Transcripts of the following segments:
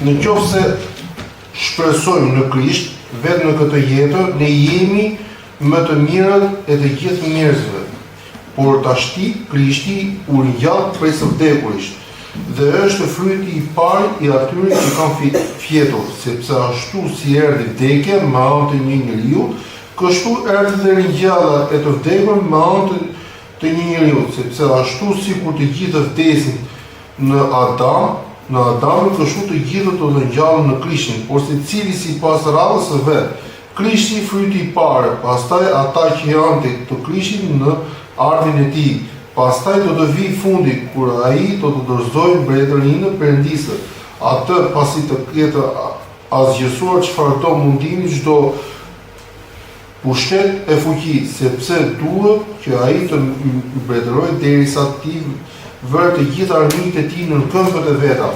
Në qoftë se shpresojmë në Krisht, vetë në këtë jetë, ne jemi më të mirët e të gjithë njerëzve. Por tashti Krishti u ringjall prej së vdekurisht, dhe është fryti i parë i atyre që kanë fjetur, sepse ashtu si erdhi vdekja me anë të një njeriu, kështu erdhi dhe ringjalla e të vdekur me anë të një njeriu, sepse ashtu sikur të gjithë vdesin në Adam, kështu të gjithë të ngjallen në Krishtin, por secili sipas radhës së vet. Krishti fryti i parë, pastaj ata që janë të Krishtit në ardhin e tij. Pastaj do të vijë fundi kur ai do të dorëzojë mbretërinë e Perëndisë. Atë pasi të ketë asgjësuar çfarë do mundimi çdo pushtet e fuqi, sepse duhet që ai të mbretërojë derisa ti vërë të gjithë armiqtë e tij në këmbët e veta.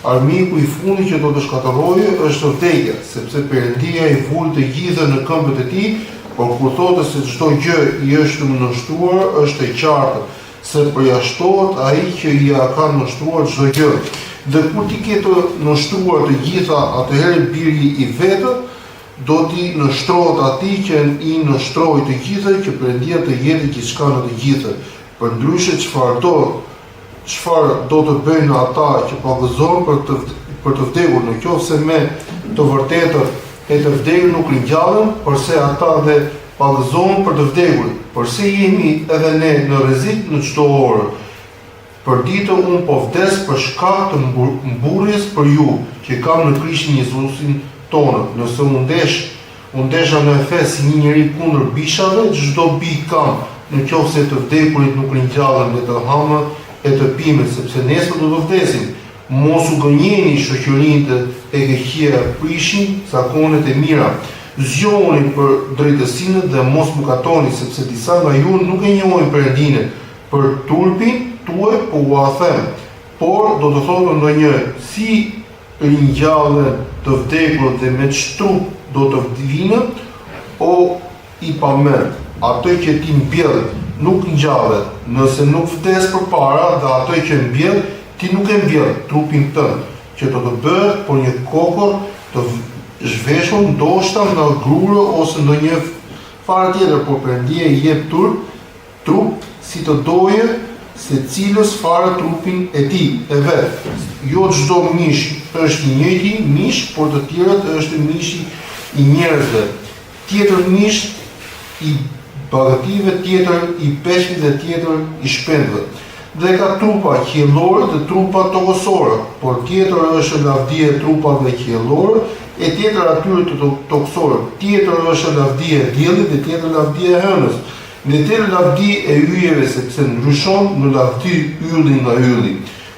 Armiku i fundit që do të shkatërrojë është vdekja, sepse Perëndia i vul të gjithë në këmbët e tij. Por kur thotë se çdo gjë i është nështruar, është e qartë se përjashtohet ai që ia ka nështruar çdo gjë. Dhe kur ti ke të nështruar të gjitha, atëherë biri i vetë do t'i nështrohet atij që i nështroi të gjitha, që Perëndia të jetë gjithçka në të gjithë. Përndryshe çfarë do të bëjnë ata që pagëzojnë për të vdekur, në qoftë se me të vërtetën e të vdekur nuk ringjallen, përse ata dhe pagëzohen për të vdekur, përse jemi edhe ne në rrezik në çdo orë. Për ditë unë po vdes për shkak të mburrjes për ju, që kam në Krishtin Jezusin tonë. Nëse unë ndesha në Efes si një njeri kundër bishave, çdo bi kam, në qoftë se të vdekurit nuk ringjallen dhe të hamë e të pimet, sepse nesër do të vdesim. Mos u gënjeni shoqërinë e keqja prishin zakonet e mira. Zgjoni për drejtësinë dhe mos mëkatoni, sepse disa nga ju nuk e njohin Perëndinë. Për turpin tuaj po u them, por do të thotë ndonjë si ringjallen të vdekur dhe me çtrup do të vinë, o i pamend, atë që ti mbjell nuk ngjallet, nëse nuk vdes përpara dhe atë që mbjell ti nuk e mbjell trupin tënd, që do të bëhet por një kokër të zhveshur ndoshta nga grure ose ndonjë farë tjetër, por Perëndia i jep trup si të doje secilës fare trupin e tij e vet. Jo çdo mish është i njëjti mish, por të tjerët është mishi i njerëzve. Tjetër mish i bagative, tjetër i peshqit dhe tjetër i shpendëve. Dhe ka trupa qiellore dhe trupa tokësore, por tjetër është lavdia e trupave qiellore e tjetër atyre të tokësore. Tjetër është lavdia e diellit dhe tjetër lavdia e hënës. Dhe tjetër lavdi e yjeve, sepse ndryshon në lavdi ylli nga ylli.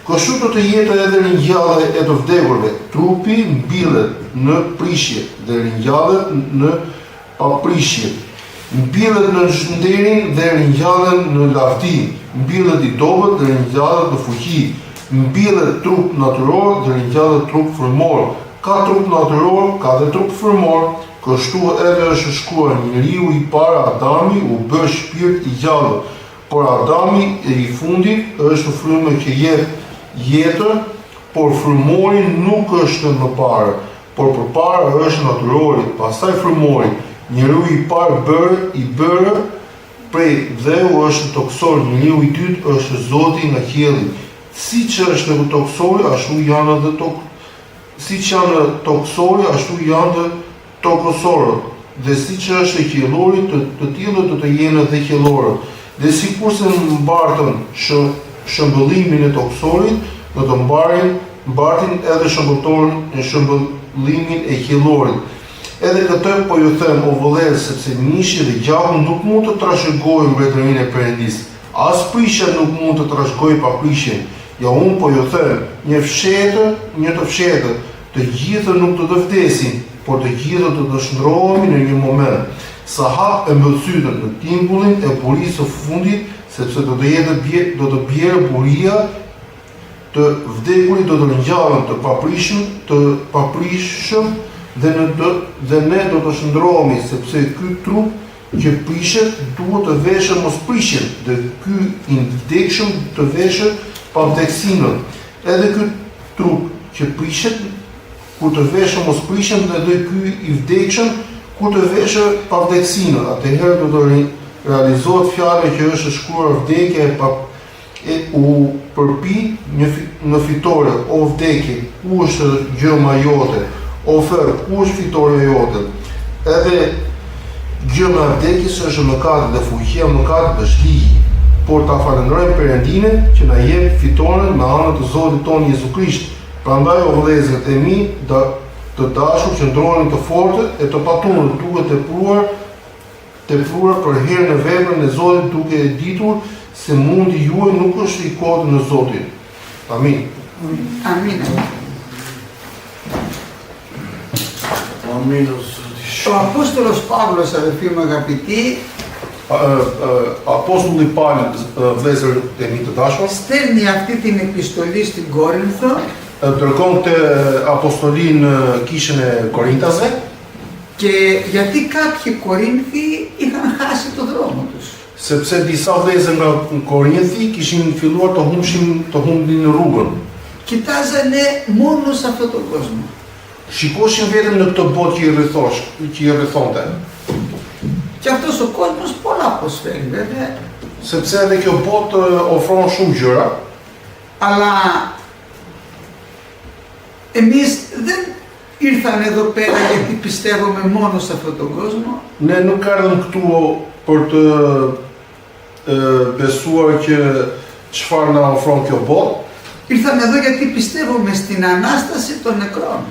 Kështu do të jetë edhe ringjallja e të vdekurve. Trupi mbillet në prishje dhe ringjallet në paprishje. Mbillet në shënderin dhe ringjallen në lavdi. Mbillet i dobët dhe ringjallet në fuqi. Mbillet trup natyror dhe ringjallet trup frymor. Ka trup natyror, ka dhe trup frymor. Kështu edhe është shkruar, njeriu i parë Adami u bë shpirt i gjallë, por Adami i fundit është frymë që jep jetër, por frymori nuk është më parë, por përpara është natyrori, pastaj frymori. Njeriu i parë i bërë prej dheu është toksor, njeriu i dytë është Zoti nga qielli. Siç është toksori, ashtu janë edhe siç janë toksori, ashtu janë edhe tokësorët, dhe siç është qiellori, të tillë të jenë edhe qiellorët. Dhe sikurse mbartën shëmbëllimin e toksorit, do të mbartin edhe shëmbëllimin e qiellorit. Edhe këtë po ju them, o vëllezër, sepse mishi dhe gjaku nuk mund të trashëgojnë mbretërinë e Perëndisë. As prishja nuk mund të trashëgojë paprishjen. Ja unë po ju them, një të fshetë, të gjithë nuk të vdesin, por të gjithë të dëshndrohemi në një moment. Sa hap e mbëlsytën në timbullin e burisë së fundit, sepse do të bjerë buria të vdekurit, do të ringjallen të paprishëm dhe ne do të shndrohemi, sepse ky trup që prishet duhet të veshë mos prishjen, dhe ky i vdekshëm të veshë pa vdeksinën. Edhe ky trup që prishet, kur të veshë mos prishen dhe do ky i vdekshëm, kur të veshë pa vdekësinë, atëherë do të realizohet fjala që është shkruar vdekja u përpi në fitore, o vdekje, ku është gjëma jote, o ferë, ku është fitore jote. Edhe gjëma e vdekjes është mëkati dhe fuqia e mëkatit është ligji, por ta falenderojmë Perëndinën që na jep fitoren me anën të Zotit tonë Jezu Krisht. Prandaj o vëllezërit e mi, të dashur që ndroni të fortë e të patunur duke tepruar për herën e veprën e Zotit duke e ditur se mundi juaj nuk është i kodë në Zotin. Amin. Amin. Amin. Ο Απόστολος Παύλος, αδελφοί μου αγαπητοί, Apostulli Pavel, vëllezër e mi të dashur, στέλνει αυτή την επιστολή στην Κόρινθο dërgon këtë apostolin në kishën e Korintasve, και γιατί κάποιοι Κορίνθοι είχαν χάσει το δρόμο τους. Sepse disa vëllezër nga Korinthi kishin filluar të humbin rrugën. Κοιτάζανε μόνο σε αυτόν τον κόσμο. Shikoshin vetëm në këtë botë që i rrethonte. Και αυτός ο κόσμος πολλά προσφέρει βέβαια. Sepse edhe kjo botë ofron shumë gjëra, Αλλά εμείς δεν ήρθαμε εδώ πέρα γιατί πιστεύουμε μόνο σε αυτόν τον κόσμο. Ne nuk ardhëm këtu për të besuar që çfarë na ofron kjo botë. Ήρθαμε εδώ γιατί πιστεύουμε στην Ανάσταση των νεκρών.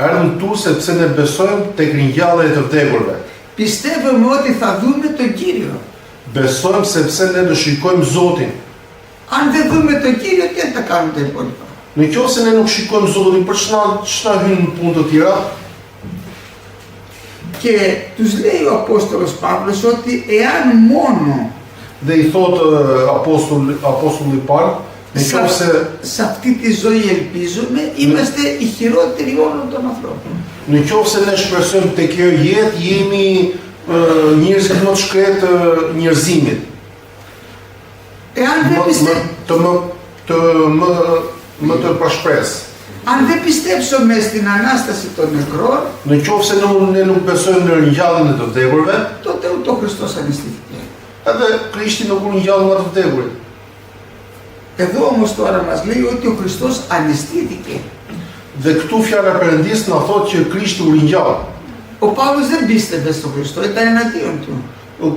Ardhëm këtu sepse ne besojmë tek ringjallja e të vdekurve. Πιστεύουμε ότι θα δούμε τον Κύριο. Besojmë sepse ne do shikojmë Zotin. Αν δεν δούμε τον Κύριο, τι θα τα κάνουμε τα υπόλοιπα. Në qoftë se ne nuk shikojmë Zotin, për ç'na hyn në punë të tjera? Και τους λέει ο Απόστολος Παύλος ότι εάν μόνο Dhe i thotë apostulli Paul, në qoftë se σε αυτή τη ζωή ελπίζουμε, είμαστε οι χειρότεροι όλων των ανθρώπων. Në qoftë se ne shpresojmë tek kjo jetë, jemi njerëzit më të shkretë njerëzimit. Εάν δεν Më të pashpres. Αν δεν πιστέψουμε στην Ανάσταση των νεκρών, Në qoftë se ne nuk besojmë në ringjalljen e të vdekurve, τότε ούτε ο Χριστός ανιστήθηκε. edhe Krishti nuk u ngjall nga të vdekurit. Εδώ όμως τώρα μας λέει ότι ο Χριστός ανιστήθηκε. Dhe këtu fjala e Perëndis na thotë që Krishti u ringjall. Ο Παύλος δεν πίστευε στον Χριστό, ήταν εναντίον του.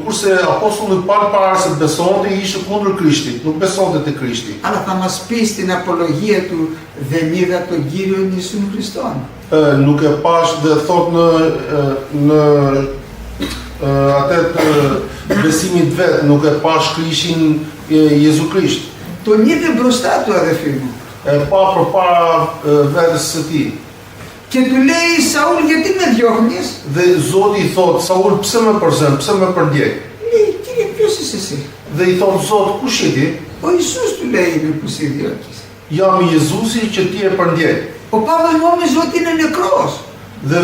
Kurse apostulli Paul para se të besonte ishte kundër Krishtit, nuk besonte te Krishti. Αλλά θα μας πει στην απολογία του, δεν είδα τον Κύριον Ιησούν Χριστόν. Nuk e pash dhe thot në atë besimit vet, nuk e pash Krishtin Jezu Krisht. Τον είδε μπροστά του, αδελφοί μου. E pa përpara vetes së tij. Και του λέει, Σαούλ, γιατί με διώχνεις? Dhe Zoti i thot, Saul, pse më përzën, pse më përdjeg? Λέει, Κύριε, ποιος είσαι εσύ? Dhe i thot, Zot, kush je ti? Ο Ιησούς του λέει, είναι που σε διώκεις. Jam Jezusi që ti e përdjeg. Ο Παύλος νόμιζε ότι είναι νεκρός. Dhe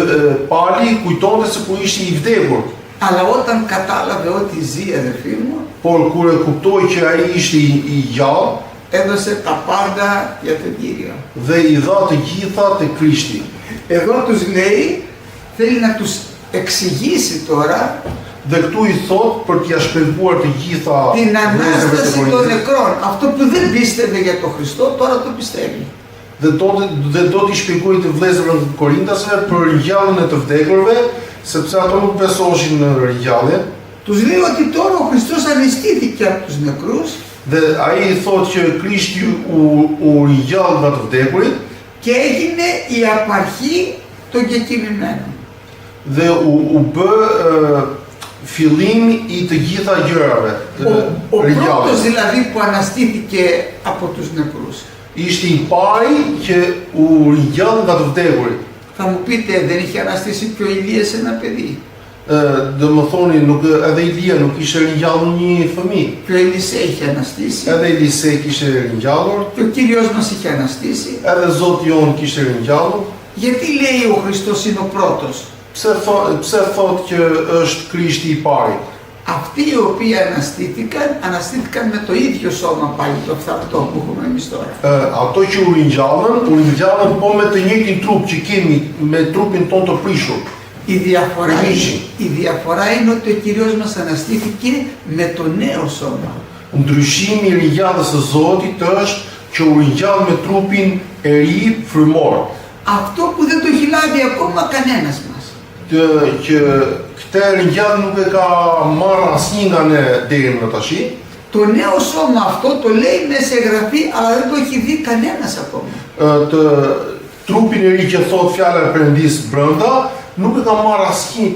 Pali kujtonte se ku ishte i vdekur. Αλλά όταν κατάλαβε ότι ζει, αδελφοί μου, Por kur e kuptoi që ai ishte i gjallë, έδωσε τα πάντα για τον Κύριο. dhe i dha të gjitha te Krishti. Εδώ τους λέει, θέλει να τους εξηγήσει τώρα Dhe këtu i thot për t'ia shpjeguar të gjitha την vëllezërve të Ανάσταση των Korinthit. νεκρών. Αυτό που δεν πίστευε για τον Χριστό, τώρα το πιστεύει. Dhe do t'i shpjegoj të vëllezërve të Korintasve për ringjalljen e të vdekurve, sepse ato nuk besoshin në ringjallje. Τους λέει ότι τώρα ο Χριστός ανιστήθηκε από τους νεκρούς Dhe ai i thot që Krishti u ringjall nga të vdekurit και έγινε η απαρχή των κεκοιμημένων. dhe u bë fillim i të gjitha gjërave. Ο πρώτος δηλαδή που αναστήθηκε από τους νεκρούς. Ishte i pari që u ringjall nga të vdekurit. Θα μου πείτε, δεν είχε αναστήσει και ο Ηλίας ένα παιδί? Dhe më thoni, edhe Ilia nuk ishte ringjallur një fëmijë. Και ο Ελισέ είχε αναστήσει. Edhe Elisej kishte ringjallur, Και ο Κύριος μας είχε αναστήσει. edhe Zoti jon kishte ringjallur. Γιατί λέει ο Χριστός είναι ο πρώτος? Pse thot që është Krishti i pari? Αυτοί οι οποίοι αναστήθηκαν με το ίδιο σώμα πάλι το φθαρτό που έχουμε εμείς τώρα. Ato që u ringjallën po me të njëjtin trup që kemi, me trupin ton të prishur. Η διαφορά είναι ότι ο Κύριος μας αναστήθηκε με το νέο σώμα. Ndryshimi i ringjalljes së Zotit është që u ringjall me trupin e ri frymor. Αυτό που δεν το έχει λάβει ακόμα κανένας μας. Që këtë ringjallje nuk e ka marrë asnjë nga ne deri më tash. Το νέο σώμα αυτό το λέει μέσα σε γραφή, αλλά δεν το έχει δει κανένας ακόμα. Të trupin e ri që thot fjala e Perëndis brenda, nuk e ka marrë asnjë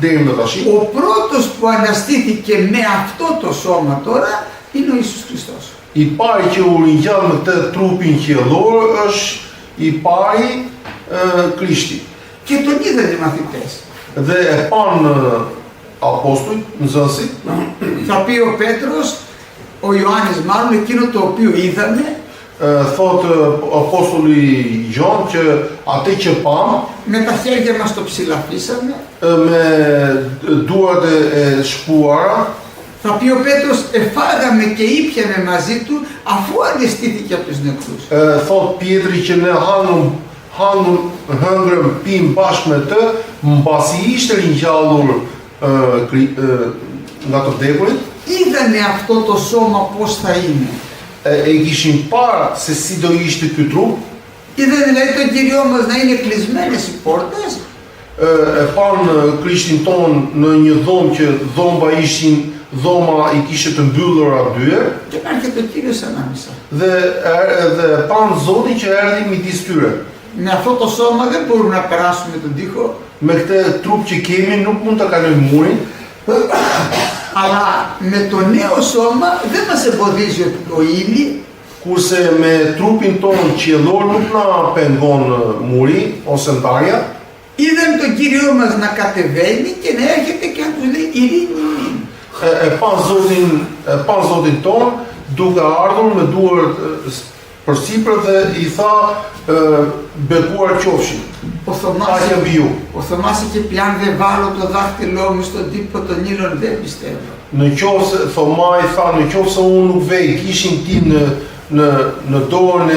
deri më tash. Ο πρώτος που αναστήθηκε με αυτό το σώμα τώρα είναι ο Ιησούς Χριστός. I pari që u ringjall me këtë trupin qiellor është i pari Krishti. Και τον είδαν οι μαθητές. Dhe e pan apostujt, nxënësit. Θα πει ο Πέτρος, ο Ιωάννης μάλλον, εκείνο το οποίο είδαμε, Thot apostulli Gjon që atë që pam, με τα χέρια μας το ψηλαφίσαμε. me duart e shpuara, Θα πει ο Πέτρος, εφάγαμε και ήπιαμε μαζί του αφού αναστήθηκε από τους νεκρούς. Thot Pietri që ne hëngrëm pim bashkë me të, mbasi ishte ringjallur nga të vdekurit. Είδανε αυτό το σώμα πώς θα είναι. E kishin parë se si do ishte ky trup. Είδανε δηλαδή τον Κύριό μας να είναι κλεισμένες οι πόρτες. E pan Krishtin ton në një dhomë që dhoma i kishte të mbyllura dyer. Και να έρχεται ο Κύριος ανάμεσα. Dhe pan Zotin që erdhi midis tyre. Με αυτό το σώμα δεν μπορούμε να περάσουμε τον τοίχο. Me këtë trup që kemi nuk mund të kalojmë murin. Αλλά με το νέο σώμα δεν μας εμποδίζει ο ύλη. Kurse me trupin ton qiellor nuk na pengon muri ose ndarja. Είδαν τον Κύριο μας να κατεβαίνει και να έρχεται και να τους λέει ειρήνη. E pan Zotin ton duke ardhur me duar përsipër dhe i tha bekuar qofshin. Ο Θωμάς είχε πει αν δεν βάλω το δάχτυλό μου στον τύπο των ήλων δεν πιστεύω. Në qoftë Thomai tha në qoftë se unë nuk vej kishin tim në dorën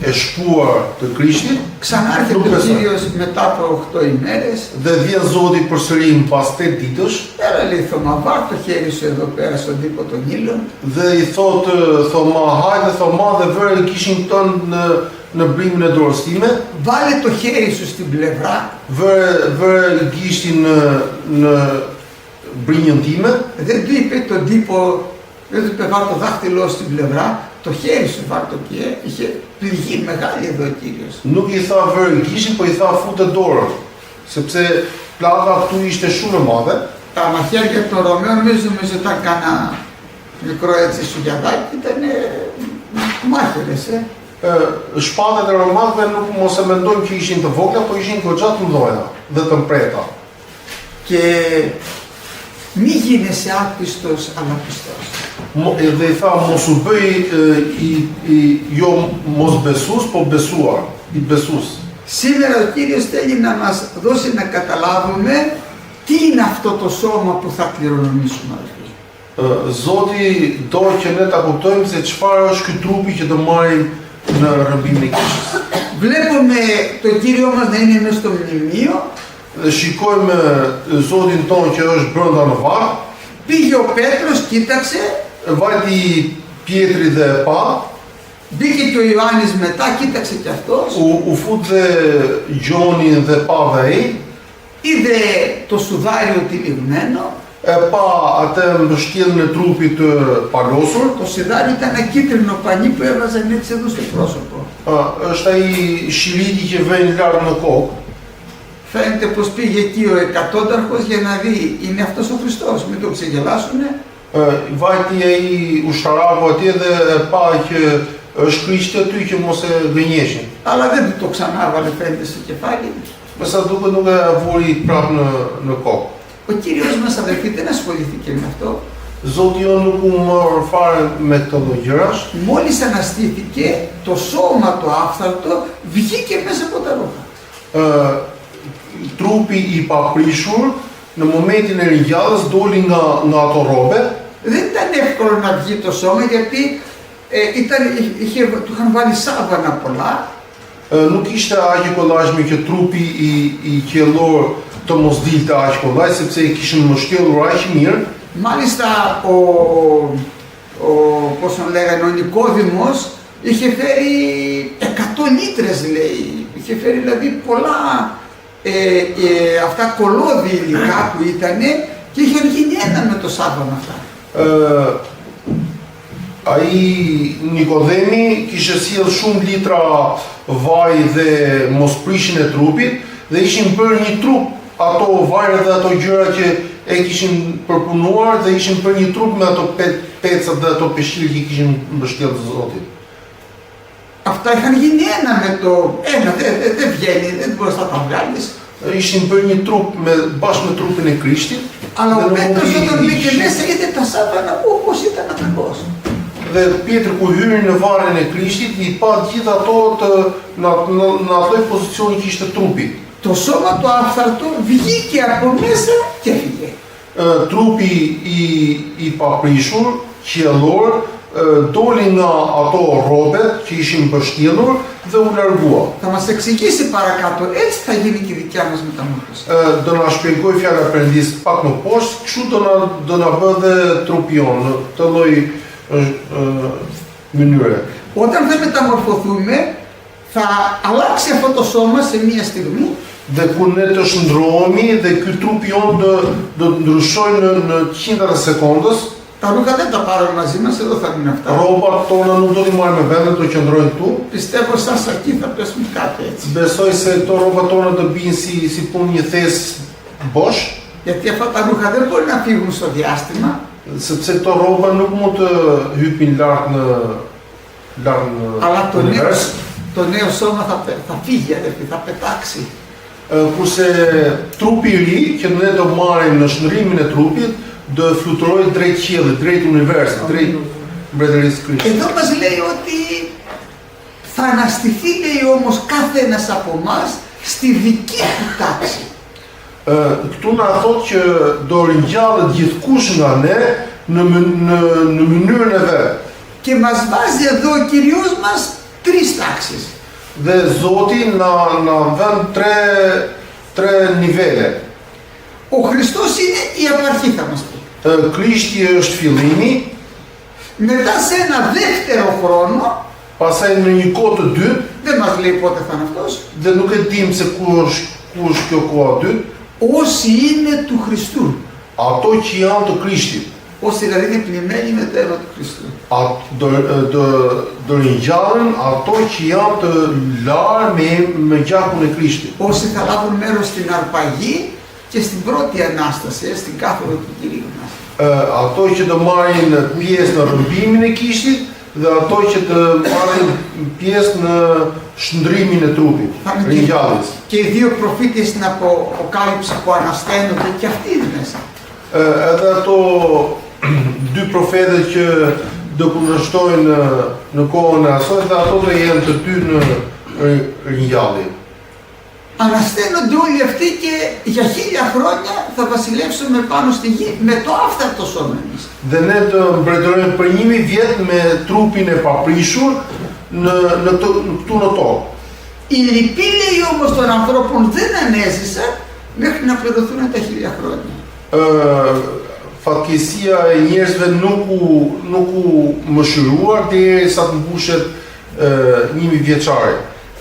e shpuar të Krishtit. Ξανάρχεται ο Κύριος μετά από 8 ημέρες. Dhe vjen Zoti përsëri pas 8 ditësh. Έλα λέει Θωμά, βάλ το χέρι σου εδώ πέρα στον τύπο των ήλων. Dhe i thotë Thoma, hajde Thoma dhe vëre kishin tënë në brimën e dorës time. Βάλε το χέρι σου στην πλευρά. Vëre gishtin në brinjën time. Δεν του είπε τον τύπο, δεν του είπε βάλ το δάχτυλό στην πλευρά. Το χέρι σου βάλ το και είχε πληγή μεγάλη εδώ ο Κύριος. Nuk i tha vëre gishin, po i tha futë dorën, sepse plaka këtu ishte shumë e madhe. Τα μαχαίρια των Ρωμαίων νομίζω ήταν κάνα μικρό έτσι σουγιαδάκι, ήταν μάχαιρες. Shpatat e romakëve nuk mos e mendojmë që ishin të vogla, po ishin goxha të mëdha dhe të mpreta. Και μη γίνεσαι άπιστος αλλά πιστός. Dhe i tha mos u bëj jo mos besues, po besuar, i besues. Σήμερα ο Κύριος θέλει να μας δώσει να καταλάβουμε τι είναι αυτό το σώμα που θα κληρονομήσουμε, αδελφοί. Zoti do që ne ta kuptojmë se çfarë është ky trupi që do marrim në rrëmbimin e kishës. Βλέπουμε το Κύριο μας να είναι μέσα στο μνημείο. Shikojmë Zotin ton që është brenda në varr. Πήγε ο Πέτρος, κοίταξε. Vajti Pietri dhe e pa. Μπήκε και ο Ιωάννης μετά, κοίταξε και αυτός. U fut dhe Gjoni dhe pa dhe ai. Είδε το σουδάριο τυλιγμένο. E pa atë mbështjellën e trupit të palosur. Το σιδάριο ήταν ένα κίτρινο πανί που έβαζαν έτσι εδώ στο πρόσωπο. Është ai shiriti që vjen lart në kokë. Φαίνεται πως πήγε εκεί ο εκατόνταρχος για να δει, είναι αυτός ο Χριστός, μην το ξεγελάσουνε. Vajti ai ushtaraku atje dhe e pa që është Krishti aty që mos e gënjeshin. Αλλά δεν του το ξανάβαλε φαίνεται στο κεφάλι. Me sa duket nuk e vuri prapë në kokë. Ο Κύριος μας, αδελφοί, δεν ασχολήθηκε με αυτό. Zoti jo nuk u mor fare me këto lloj gjërash. Μόλις αναστήθηκε, το σώμα το άφθαρτο βγήκε μέσα από τα ρούχα. Trupi i paprishur në momentin e ringjalljes doli nga ato rrobe. Δεν ήταν εύκολο να βγει το σώμα γιατί του είχαν βάλει σάβανα πολλά. Nuk ishte aq i kollajshme që trupi i qellor të mos dilte aq kollaj sepse i kishin mbështjellur aq mirë. Μάλιστα πώς τον λέγανε, ο Νικόδημος είχε φέρει 100 λίτρες, λέει. Είχε φέρει δηλαδή πολλά αυτά κολώδη υλικά που ήτανε και είχαν γίνει ένα με το σάββανα αυτά. Ai Nikodemi kishte sjell shumë litra vaj dhe mosprishin e trupit dhe ishin bërë një trup ato vajra dhe ato gjëra që e kishin përpunuar dhe ishin bërë një trup me ato pecat dhe ato peshqir që kishin mbështjellë Zotit. Αυτά είχαν γίνει ένα με το ένα, δεν βγαίνει, δεν μπορείς να τα βγάλεις. Ishin bërë një trup bashkë me trupin e Krishtit. Αλλά ο Πέτρος όταν μπήκε μέσα είδε τα σάβανα όπως ήταν ακριβώς. Dhe Pietri ku hyri në varrin e Krishtit i pa gjithë ato në atë pozicion që ishte trupi. Το σώμα του άφθαρτο βγήκε από μέσα και έφυγε. Trupi i paprishur, qiellor, doli nga ato rrobe që ishin mbështjellur dhe u largua. Θα μας εξηγήσει παρακάτω, έτσι θα γίνει και η δικιά μας μεταμόρφωση. Do na shpjegoj fjala e Perëndis pak më poshtë, kështu do na bë dhe trupi jon në këtë lloj mënyre. Όταν δεν μεταμορφωθούμε, θα αλλάξει αυτό το σώμα σε μία στιγμή. Dhe kur ne të shndrohemi dhe ky trupi jon do të ndryshojë në qindra të sekondës. Τα ρούχα δεν τα πάρουμε μαζί μας, εδώ θα μείνουν αυτά. Rrobat tona nuk do t'i marrim me vende, do qëndrojnë këtu. Πιστεύω σαν σακί θα πέσουν κάτω έτσι. Besoj se këto rrobat tona do bijnë si punë një thes bosh, Γιατί αυτά τα ρούχα δεν μπορεί να φύγουν στο διάστημα. sepse këto rroba nuk mund të hypin lart në Αλλά univers. το νέο σώμα θα φύγει, αδερφοί, θα πετάξει. Kurse trupi i ri që ne do marrim në shndrimin e trupit do fluturojë drejt qiellit, drejt universit, drejt mbretërisë së Krishtit. Εδώ μας λέει ότι θα αναστηθεί, λέει όμως κάθε ένας από εμάς στη δική του τάξη. Këtu na thotë që do ringjallet gjithkush nga ne në mënyrën e vet. Και μας βάζει εδώ ο Κυριός μας τρεις τάξεις. Dhe Zoti na vën tre nivele. Ο Χριστός είναι η απαρχή, θα μας πει. Krishti është fillimi, Μετά σε ένα δεύτερο χρόνο, pastaj në një kohë të dytë, δεν μας λέει πότε θα είναι αυτός, dhe nuk e dim se ku është kjo kohë e dytë, όσοι είναι του Χριστού. ato që janë të Krishtit. Όσοι δηλαδή είναι πνιγμένοι με το αίμα του Χριστού. Do ringjallen ato që janë të larë me gjakun e Krishtit. Όσοι θα λάβουν μέρος στην αρπαγή και στην πρώτη Ανάσταση, στην κάθοδο του Κυρίου μας. Ato që do marrin pjesë në rrëmbimin e Krishtit dhe ato që të marrin pjesë në shndrimin e trupit, ringjalljes. Και οι δύο προφήτες στην Αποκάλυψη που ανασταίνονται και αυτοί είναι μέσα. Edhe ato dy profetet që do kundërshtojnë në kohën e asaj dhe ato do jenë të dy në ringjallje. Ανασταίνονται όλοι αυτοί και για 1000 χρόνια θα βασιλεύσουμε πάνω στη γη με το άφθαρτο σώμα εμείς. Dhe ne të mbretërojmë për 1000 vjet me trupin e paprishur në këtu në tokë. Οι λοιποί, λέει όμως των ανθρώπων δεν ανέζησαν μέχρι να πληρωθούν τα 1000 χρόνια. Fatkeqësia e njerëzve nuk u mëshiruar derisa të mbushet 1000 vjeçare.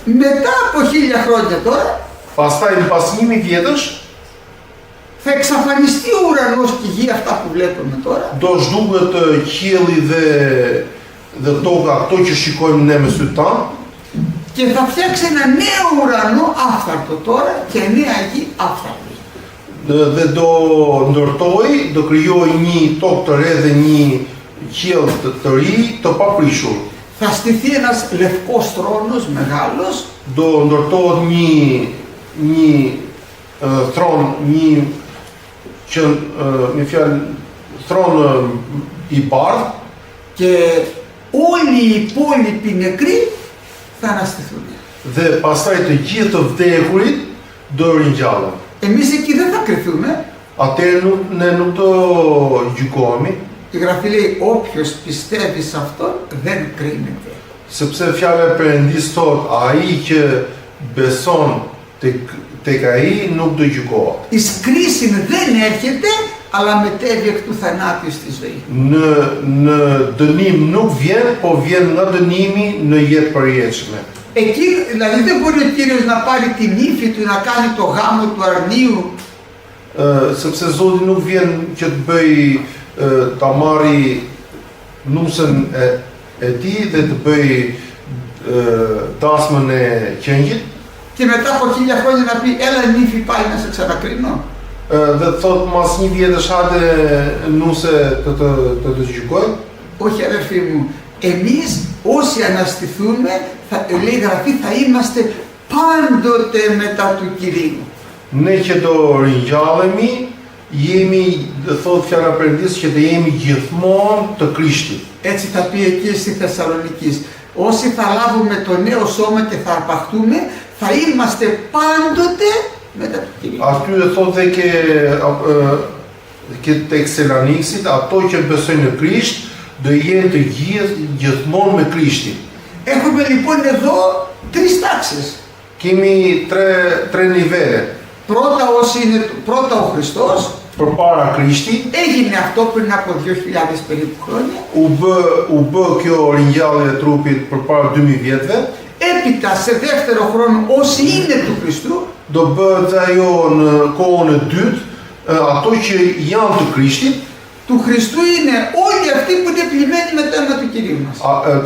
Μετά από 1000 χρόνια τώρα, Pastaj pas 1000 vjetësh θα εξαφανιστεί ο ουρανός και η γη, αυτά που βλέπουμε τώρα. do zhduket qielli dhe toka, ato që shikojmë ne me sytë tanë, Και θα φτιάξει ένα νέο ουρανό άφθαρτο τώρα και νέα γη άφθαρτη. dhe do ndërtoj, do krijoj një tokë të re dhe një qiell të ri të paprishur. Θα στηθεί ένας λευκός θρόνος μεγάλος. Do ndërtohet një thron, me fjalë thron i bardhë Και όλοι οι υπόλοιποι νεκροί θα αναστηθούν. dhe pastaj të gjithë të vdekurit do ringjallen. Εμείς εκεί δεν θα κρυφθούμε. atëherë ne nuk do gjykohemi. Η Γραφή λέει όποιος πιστεύει σε αυτόν δεν κρίνεται. Sepse fjala e Perëndis thot, ai që beson tek ai nuk do gjykohet. Εις κρίση δεν έρχεται, αλλά μετέβει εκ του θανάτου στη ζωή. Në dënim nuk vjen, po vjen nga dënimi në jetë përjetshme. Εκεί δηλαδή δεν μπορεί ο Κύριος να πάρει την ύφη του να κάνει το γάμο του αρνίου. Sepse Zoti nuk vjen që të bëj ta marri nusën e tij dhe të bëj dasmën e qenjit. Και μετά από 1000 χρόνια να πει έλα νύφη πάλι να σε ξανακρίνω. Dhe thot mas një vjetësh hajde nuse të gjykoj. Όχι αδερφοί μου, εμείς όσοι αναστηθούμε, λέει η Γραφή, θα είμαστε πάντοτε μετά του Κυρίου. Ne që do ringjallemi, jemi, thot fjala e Perëndis, që do jemi gjithmonë të Krishtit. Έτσι θα πει εκεί στη Θεσσαλονίκη. Όσοι θα λάβουμε το νέο σώμα και θα αρπαχτούμε, θα είμαστε πάντοτε μετά του Κυρίου. Aty e thot dhe ke tek Selaniksit, ato që besojnë në Krisht, do jenë të gjithmonë me Krishtin. Έχουμε λοιπόν εδώ τρεις τάξεις. Kemi tre nivele. Πρώτα ο Χριστός Përpara Krishti, έγινε αυτό πριν από 2000 περίπου χρόνια. U bë kjo ringjallje e trupit përpara 2000 vjetëve. Έπειτα σε δεύτερο χρόνο όσοι είναι του Χριστού, Do bëhet ajo në kohën e dytë, ato që janë të Krishtit. Του Χριστού είναι όλοι αυτοί που είναι πλημμένοι με το αίμα του Κυρίου μας.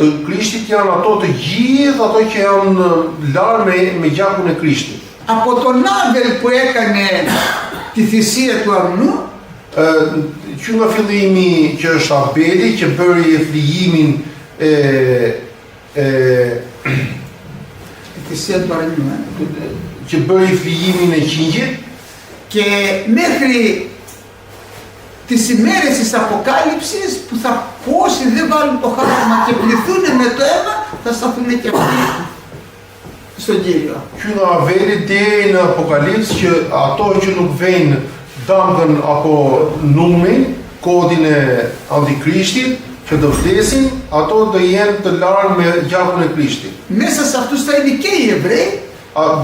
Të Krishtit janë ato të gjithë ato që janë larë me gjakun e Krishtit. Από τον Άβελ που έκανε τη θυσία του αμνού, Që nga fillimi që është Abeli që bëri flijimin τη θυσία του αρνιού, që bëri flijimin e qingjit, και μέχρι τις ημέρες της Αποκάλυψης που όσοι δεν βάλουν το χάραμα και πληθούν με το αίμα θα σταθούν και αυτοί στον Κύριο. Që nga Aveli deri në Apokalips që ato që nuk vejnë damkën apo numrin, kodin e Antikrishtit, që do vdesin, ato do jenë të larë me gjakun e Krishtit. Μέσα σε αυτούς θα είναι και οι Εβραίοι,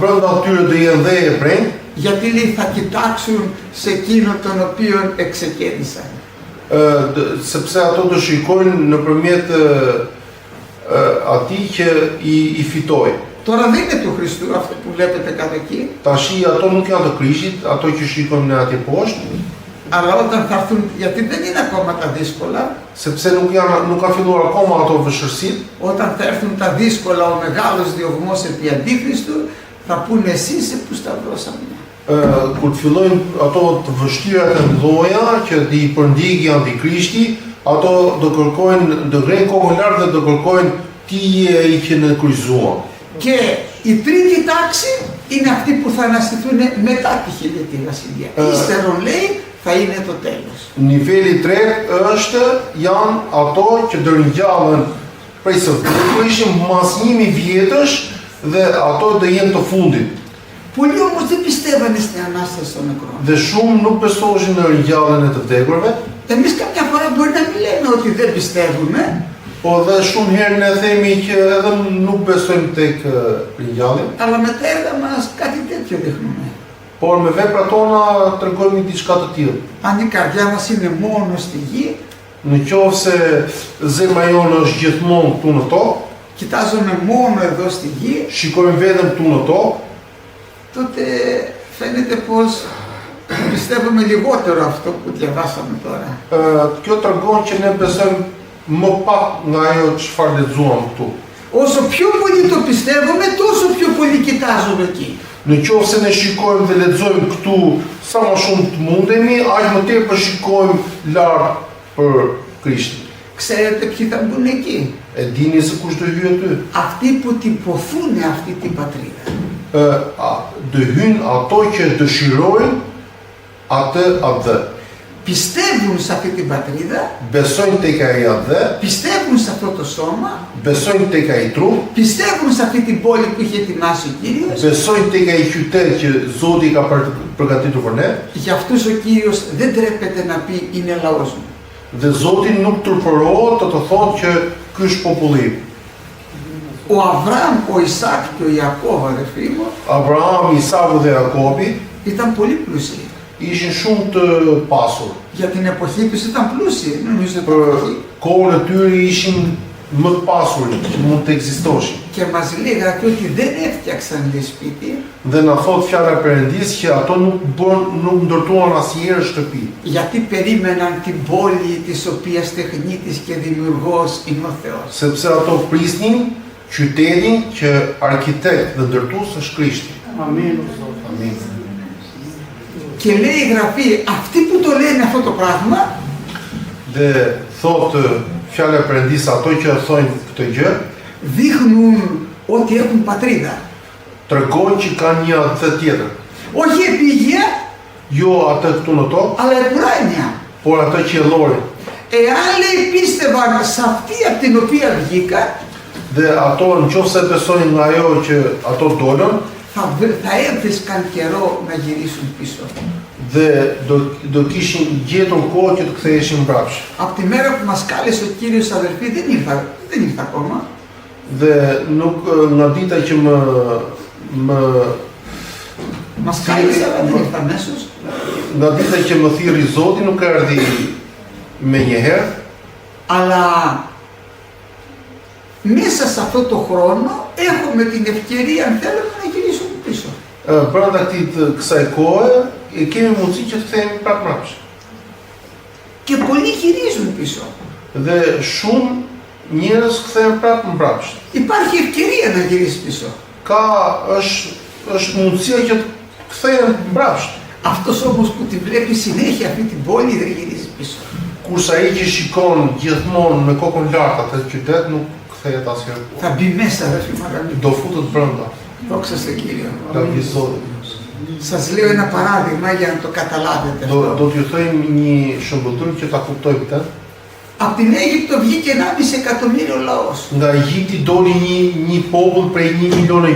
Brenda atyre do jenë dhe hebrejt, γιατί λέει θα κοιτάξουν σε εκείνον τον οποίον εξεκέντησαν. sepse ato do shikojnë nëpërmjet atij që i fitoi. Τώρα δεν είναι του Χριστού αυτό που βλέπετε κάτω εκεί. Tashi ato nuk janë të Krishtit, ato që shikojmë ne atje poshtë, Αλλά όταν θα έρθουν, γιατί δεν είναι ακόμα τα δύσκολα, sepse nuk ka filluar akoma ato vështirësitë. όταν θα έρθουν τα δύσκολα, ο μεγάλος διωγμός επί Αντίχριστου, θα πούνε εσείς σε που σταυρώσαμε. Kur të fillojnë ato të vështira të mëdha që i përndjeki Antikrishti, ato do kërkojnë, do ngrenë kokën lart dhe do kërkojnë ti je ai që në kryqëzuam. Και η τρίτη τάξη είναι αυτοί που θα αναστηθούν μετά τη χιλιετή βασιλεία. Ύστερον λέει θα είναι το τέλος. Niveli i tretë është janë ato që do ringjallen prej së vdekurishin mas 1000 vjetësh dhe ato do jenë të fundit. Πολλοί όμως δεν πιστεύανε στην Ανάσταση των νεκρών. Dhe shumë nuk besoshin në ringjalljen e të vdekurve, Εμείς κάποια φορά μπορεί να μην λέμε ότι δεν πιστεύουμε, po dhe shumë herë ne themi që edhe nuk besojmë tek ringjallja, αλλά με τα έργα μας κάτι τέτοιο δείχνουμε. por me veprat tona tregojmë diçka të tillë. Αν η καρδιά μας είναι μόνο στη γη, Në qoftë se zemra jonë është gjithmonë këtu në tokë, κοιτάζομαι μόνο εδώ στη γη, shikojmë vetëm këtu në tokë, τότε φαίνεται πως πιστεύουμε λιγότερο αυτό που διαβάσαμε τώρα. Kjo tregon që ne besojmë më pak nga ajo çfarë lexuam këtu. Όσο πιο πολύ το πιστεύουμε, τόσο πιο πολύ κοιτάζουμε εκεί. Në qoftë se ne shikojmë dhe lexojmë këtu sa më shumë të mundemi, aq më tepër shikojmë lart për Krishtin. Ξέρετε ποιοι θα μπουν εκεί? E dini se kush do hyjë aty? Αυτοί που τυπωθούν αυτή την πατρίδα. Do hyjnë ato që dëshirojnë atë. πιστεύουν σε αυτή την πατρίδα, besojnë tek ai atë, πιστεύουν σε αυτό το σώμα, besojnë tek ai trup, πιστεύουν σε αυτή την πόλη που είχε ετοιμάσει ο Κύριος. besojnë tek ai qytet që Zoti ka përgatitur për ne. Για αυτούς ο Κύριος δεν τρέπεται να πει είναι λαός μου. Dhe Zoti nuk turpërohet të thotë që ky është populli. Ο Αβραάμ, ο Ισάκ και ο Ιακώβ, αδερφοί μου, Abraham, Isaku dhe Jakobi ήταν πολύ πλούσιοι. ishin shumë të pasur. Για την εποχή τους ήταν πλούσιοι. Νομίζω ότι Për kohën e tyre ishin më të pasurit që mund të ekzistoshin. και μας λέγατε ότι δεν έφτιαξαν λέει σπίτι, Dhe na thot fjala e Perëndis që ato nuk ndërtuan asnjëherë shtëpi, γιατί περίμεναν την πόλη της οποίας τεχνίτης και δημιουργός είναι ο Θεός. sepse ato prisnin qytetin që arkitekt dhe ndërtues është Krishti. Amin. Amin. Και λέει η Γραφή, αυτοί που το λένε αυτό το πράγμα, Dhe thot fjala e Perëndis ato që thonë këtë gjë, δείχνουν ότι έχουν πατρίδα. tregojnë që kanë një atë tjetër. Όχι επίγεια, Jo atë këtu në tokë, αλλά επουράνια. por atë qiellorin. Εάν λέει πίστευαν σε αυτή από την οποία βγήκαν, Dhe ato nëse besojnë nga ajo që ato dolën, θα έβρισκαν καιρό να γυρίσουν πίσω. dhe do kishin gjetur kohë që të ktheheshin mbrapsht. Από τη μέρα που μας κάλεσε ο Κύριος αδερφοί δεν ήρθα ακόμα. Dhe nuk nga dita që Μας κάλεσε αλλά δεν ήρθα αμέσως. nga dita që më thirri Zoti nuk erdhi me njëherë, Αλλά μέσα σε αυτό το χρόνο έχουμε την ευκαιρία αν θέλουμε να γυρίσουμε πίσω. brenda kësaj kohe kemi mundësi që të kthehemi prapë mbrapsht. Και πολλοί γυρίζουν πίσω. Dhe shumë njerëz kthehen prapë mbrapsht. Υπάρχει ευκαιρία να γυρίσει πίσω. Është mundësia që të kthehen mbrapsht. Αυτός όμως που τη βλέπει συνέχεια αυτή την πόλη δεν γυρίζει πίσω. Kurse ai që shikon gjithmonë me kokën lart atë qytet nuk kthehet asnjëherë. Θα μπει μέσα αδερφοί μου αγαπητοί. Do futet brenda. Δόξα στον Κύριο. Lavdi Zotit. Σας λέω ένα παράδειγμα για να το καταλάβετε Do αυτό. t'ju them një shëmbëtyr që ta kuptojmë këtë. Από την Αίγυπτο βγήκε 1,5 εκατομμύριο λαός. Nga Egjipti doli një popull prej 1,5 milioni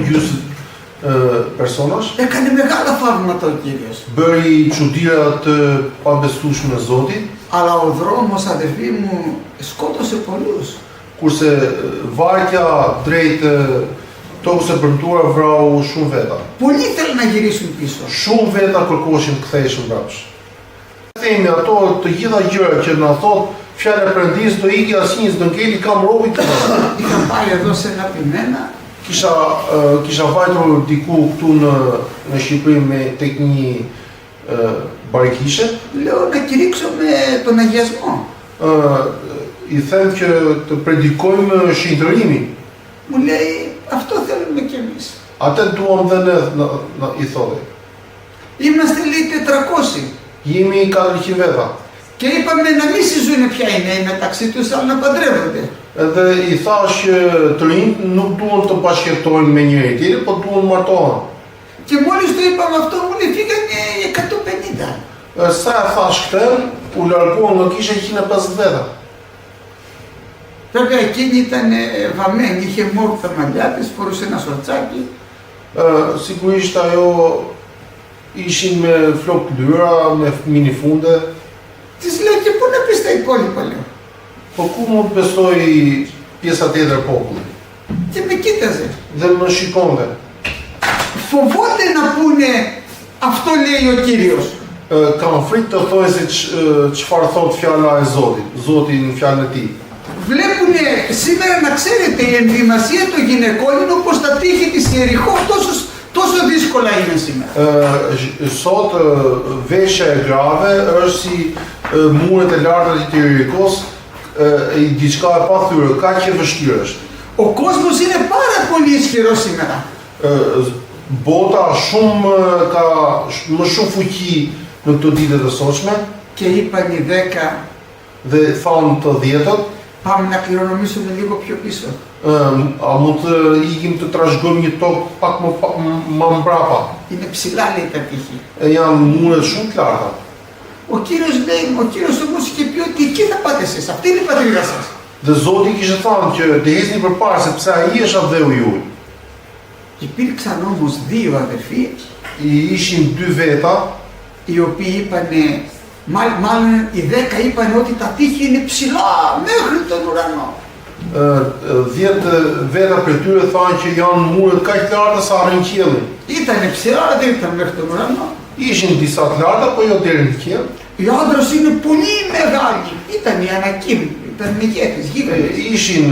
personash. Έκανε μεγάλα θαύματα ο Κύριος. Bëri çuditëra të pabesueshme në Zotin, Αλλά ο δρόμος αδερφοί μου σκότωσε πολλούς. kurse varkja drejt tokës së premtuar vrau shumë veta. Πολλοί θέλουν να γυρίσουν πίσω. Shumë veta kërkoshin të ktheheshin mbrapsht. Themi ato të gjitha gjërat që na thot fjala e Perëndis do iki asnjë s'do ngeli kam robi të madh. Είχα πάει εδώ σε ένα πειμένα Kisha vajtur diku këtu në Shqipëri tek një barikishe. Λέω να κηρύξουμε τον αγιασμό. I them që të predikojmë shinjtërimin. Μου λέει αυτό θέλουμε κι εμείς. Atë duam dhe ne, i thotë. Είμαστε λέει 400. Jemi 400 veta. Και είπαμε να μην συζούνε πια οι νέοι μεταξύ τους, αλλά να παντρεύονται. Edhe i thash që të rinjt nuk duan të bashkëtojnë me njëri tjetrin, por duan të martohen. Και μόλις το είπαμε αυτό μου λέει φύγανε 150. Sa e thash këtë, u larguan nga kisha 150 veta. Βέβαια εκείνη ήταν βαμμένη, είχε μόρφη τα μαλλιά της, φορούσε ένα σορτσάκι. Sigurisht ajo ishin me flokë lyra, me minifunde. Της λέω και πού να πεις τα υπόλοιπα λέω. Po ku mund të besoj pjesa tjetër e popullit? Και με κοίταζε. Dhe më shikonte. Φοβόνται να πούνε αυτό λέει ο Κύριος. Kam frikë të thojë se çfarë thot fjala e Zotit, Zoti në fjalën e tij. Βλέπουνε σήμερα να ξέρετε η ενδυμασία των γυναικών είναι όπως τα τείχη της Ιεριχώ, τόσο δύσκολα είναι σήμερα. Sot veshja e grave është si muret e larta të Jerikos, diçka e pathyrë, kaq e vështirë është. Ο κόσμος είναι πάρα πολύ ισχυρός σήμερα. Bota ka më shumë fuqi në këto ditë të sotshme. Και είπαν οι 10, Dhe thanë të 10-ët, πάμε να κληρονομήσουμε λίγο πιο πίσω. a mund të ikim të trashëgojmë një tokë pak më mbrapa. Είναι ψηλά λέει τα τείχη. Janë muret shumë të larta. Ο Κύριος όμως είχε πει ότι εκεί θα πάτε εσείς, αυτή είναι η πατρίδα σας. Dhe Zoti kishte thënë që të heqni përpara sepse ai është atë juaj. Υπήρξαν όμως δύο αδερφοί, Ishin dy veta, οι οποίοι είπανε, μάλλον οι 10 είπαν ότι τα τείχη είναι ψηλά μέχρι τον ουρανό. 10 veta për tyre thanë që janë muret kaq të larta sa arrin qiellin. Ήτανε ψηλά, αλλά δεν ήταν μέχρι τον ουρανό. Ishin disa të larta, po jo deri në qiell. Οι άντρες είναι πολύ μεγάλοι. Ήταν οι Ανακίμ, ήταν μεγέθης, γίγαντες. Ishin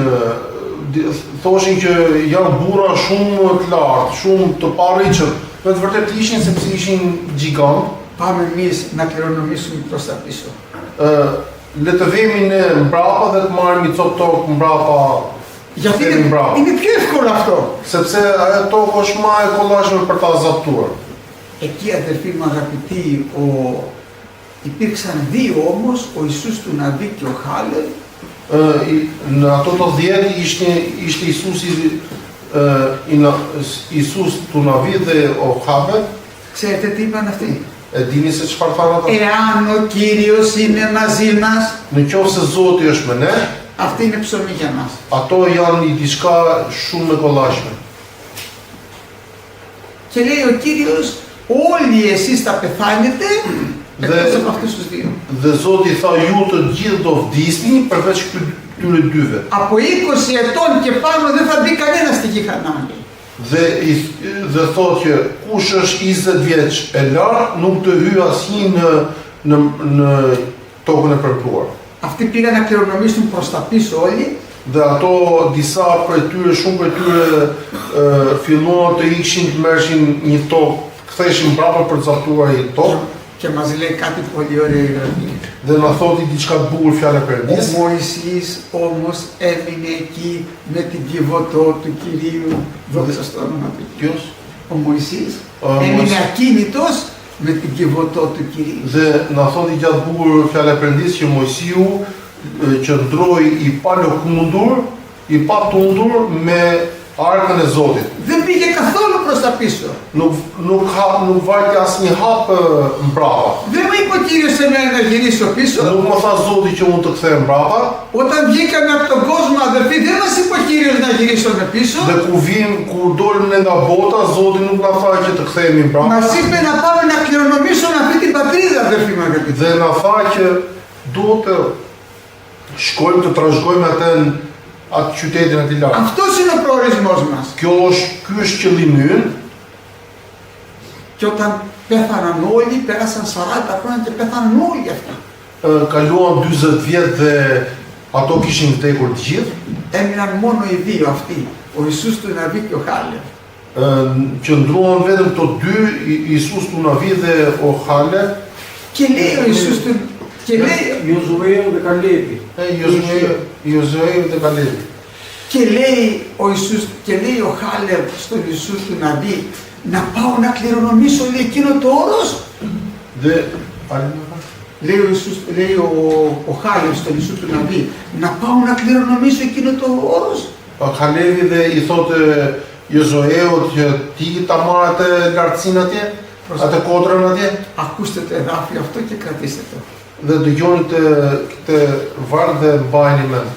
thoshin që janë burra shumë të lartë, shumë të parritshëm. Me të vërtetë ishin sepse ishin gjigant. Πάμε εμείς να κληρονομήσουμε προς τα πίσω. Le të vemi ne mbrapa dhe të marrim i cop tokë mbrapa. Γιατί είναι πιο εύκολο αυτό. Sepse ajo tokë është më e kollajshme për ta zaptuar. Εκεί αδερφοί μου αγαπητοί, υπήρξαν δύο όμως, ο Ιησούς του Ναβί και ο Χάλελ. Në ato të 10 ishte Isus του Ναβί dhe o Habe. Ξέρετε τι είπαν αυτοί? Dini se çfarë thanë ata? Εάν ο Κύριος είναι μαζί μας, Në qoftë se Zoti është me ne, αυτή είναι ψωμί για μας. ato janë i diçka shumë e kollajshme. Και λέει ο Κύριος, όλοι εσείς θα πεθάνετε, εκτός από αυτούς τους δύο. Dhe Zoti tha ju të gjithë do vdisni përveç këtyre dyve. Από 20 ετών και πάνω δεν θα μπει κανένα στη γη Χανaan. Dhe thotë që kush është 20 vjeç e lartë nuk të hyjë asnjë në tokën e përpluar. Αυτοί πήγαν να κληρονομήσουν προς τα πίσω όλοι. Dhe ato disa prej tyre, shumë prej tyre filluan të ikshin të merrshin një tokë, ktheheshin mbrapa për të zaptuar një tokë. Και μας λέει κάτι πολύ ωραίο η Γραφή. Dhe na thoti diçka të bukur fjala e Perëndis. Ο Μωυσής όμως έμεινε εκεί με την κυβωτό του Κυρίου. Δόξα στο όνομα του. Ποιος? Ο Μωυσής έμεινε ακίνητος με την κυβωτό του Κυρίου. Dhe na thoti gjatë bukur fjala e Perëndis që Mojsiu qëndroi i palëkundur, i patundur me arkën e Zotit. Δεν πήγε καθόλου προς τα πίσω. Nuk vajti asnjë hap mbrapa. Δεν μου είπε ο Κύριος εμένα να γυρίσω πίσω. Nuk më tha Zoti që unë të kthehem mbrapa. Όταν βγήκαμε από τον κόσμο αδερφοί, δεν μας είπε ο Κύριος να γυρίσουμε πίσω. Dhe kur dolëm ne nga bota, Zoti nuk na tha që të kthehemi mbrapa. Μας είπε να πάμε να κληρονομήσουμε αυτή την πατρίδα, αδερφοί μου αγαπητοί. Dhe na tha që duhet të shkojmë të trashëgojmë atë qytetin aty larg. Αυτός είναι ο προορισμός μας. Ky është qëllimi ynë. Και όταν πέθαναν όλοι, πέρασαν 40 χρόνια και πέθαναν όλοι αυτά. Kaluan 40 vjet dhe ato kishin vdekur të gjithë. Έμειναν μόνο οι δύο αυτοί, ο Ιησούς του Ναβί και ο Χάλεφ. Qëndruan vetëm këto dy, Isus του Ναβί dhe o Hale. Και λέει ο Ιησούς του Josueu dhe Kalebi. Josueu dhe Kalebi. Και λέει ο Ιησούς, και λέει ο Χάλεφ στον Ιησού του Ναβί, να πάω να κληρονομήσω, λέει, εκείνο το όρος. Λέει ο Χάλεφ στον Ιησού του Ναβί, να πάω να κληρονομήσω εκείνο το όρος. Kalevi dhe i thotë Josueut që ti ta marrë atë lartësinë atje, atë kodrën atje. Ακούστε το εδάφιο αυτό και κρατήστε το. Dhe dëgjoni këtë varg dhe mbajini mend.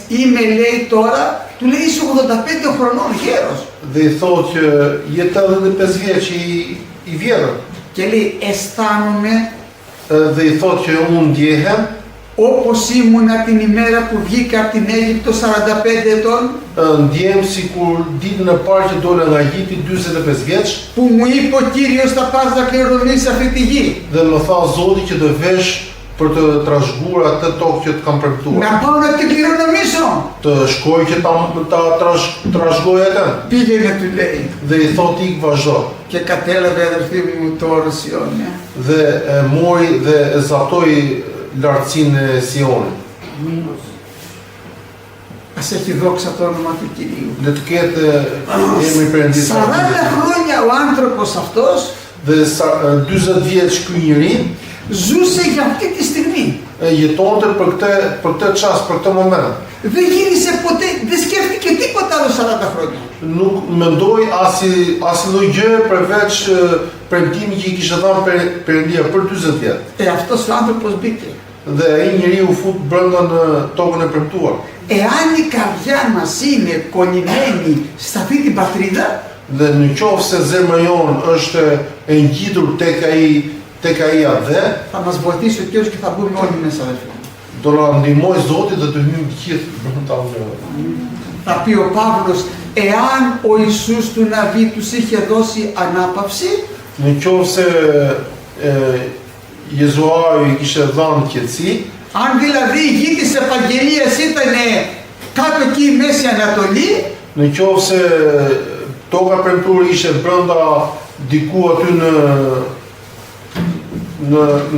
Είμαι, λέει τώρα, του λέει είσαι 85 χρονών, γέρος. Dhe i thotë që jetë 85 vjeç i vjetër. Και λέει αισθάνομαι Dhe i thotë që unë ndjehem όπως ήμουνα την ημέρα που βγήκα από την Αίγυπτο 45 ετών. Ndjem sikur ditën e parë që dola nga Egjipti 45 vjeç. Που μου είπε ο Κύριος θα πας να κληρονομήσεις αυτή τη γη. Dhe më tha Zoti që të vesh për të trashëguar atë tokë që të kam premtuar. Να πάω να την κληρονομήσω. Të shkoj që ta trashëgoj atë. Πήγαινε, του λέει. Dhe i thotë ik vazhdo. Και κατέλαβε αδερφοί μου το όρος Ιόνια. Dhe mori dhe e zaptoi lartësinë e Sionit. Ας έχει δόξα το όνομα του Κυρίου. Le të ketë emri Perëndis. 40 χρόνια ο άνθρωπος αυτός Dhe 40 vjeç ky njeri Ζούσε για αυτή τη στιγμή. Jetonte për këtë çast, për këtë moment. Δεν γύρισε ποτέ, δεν σκέφτηκε τίποτα άλλο 40 χρόνια. Nuk mendoi asnjë gjë përveç premtimit që i kishte dhënë Perëndia për 40 vjet. Αυτός ο άνθρωπος μπήκε. Dhe ai njeriu fut brenda në tokën e premtuar. Εάν η καρδιά μας είναι κολλημένη σε αυτή την πατρίδα, Dhe në qoftë se zemra jonë është e ngjitur tek ai atë, θα μας βοηθήσει ο Κύριος και θα μπούμε όλοι μέσα, αδελφοί. do na ndihmoj Zoti dhe të hyjmë të gjithë brenda ta unëve. Θα πει ο Παύλος, εάν ο Ιησούς του Ναβί τους είχε δώσει ανάπαυση, Në qoftë se Jezuari i kishte dhënë qetësi, αν δηλαδή η γη της Ευαγγελίας ήταν κάτω εκεί η Μέση Ανατολή, në qoftë se toka premtuar ishte brenda diku aty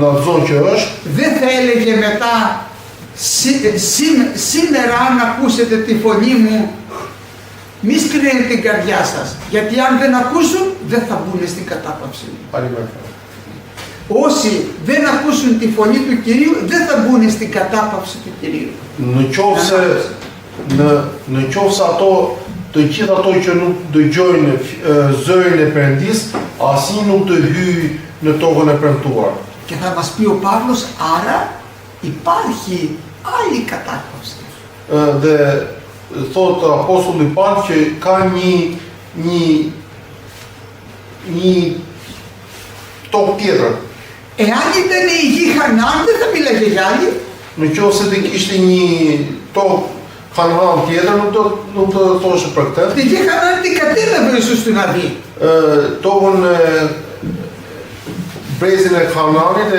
në zonë që është, δεν θα έλεγε μετά σήμερα αν ακούσετε τη φωνή μου μη σκρίνετε την καρδιά σας, γιατί αν δεν ακούσουν δεν θα μπουν στην κατάπαυση. Όσοι δεν ακούσουν τη φωνή του Κυρίου δεν θα μπουν στην κατάπαυση του Κυρίου. Në qoftë se ato të gjithë ato që nuk dëgjojnë zërin e Perëndis, asnjë nuk të hyjë në tokën e premtuar. Και θα μας πει ο Παύλος, άρα υπάρχει άλλη κατάπαυση. Dhe thot apostulli Paul që ka një tokë tjetër. Εάν ήταν η γη Χανaan δεν θα μιλάγε για άλλη. Në qoftë se të kishte një tokë Kanaan tjetër, nuk do të thoshe për këtë. Τη γη Χανaan την κατέλαβε ο Ιησούς του Ναβί. Tokën brezin e Kanaanit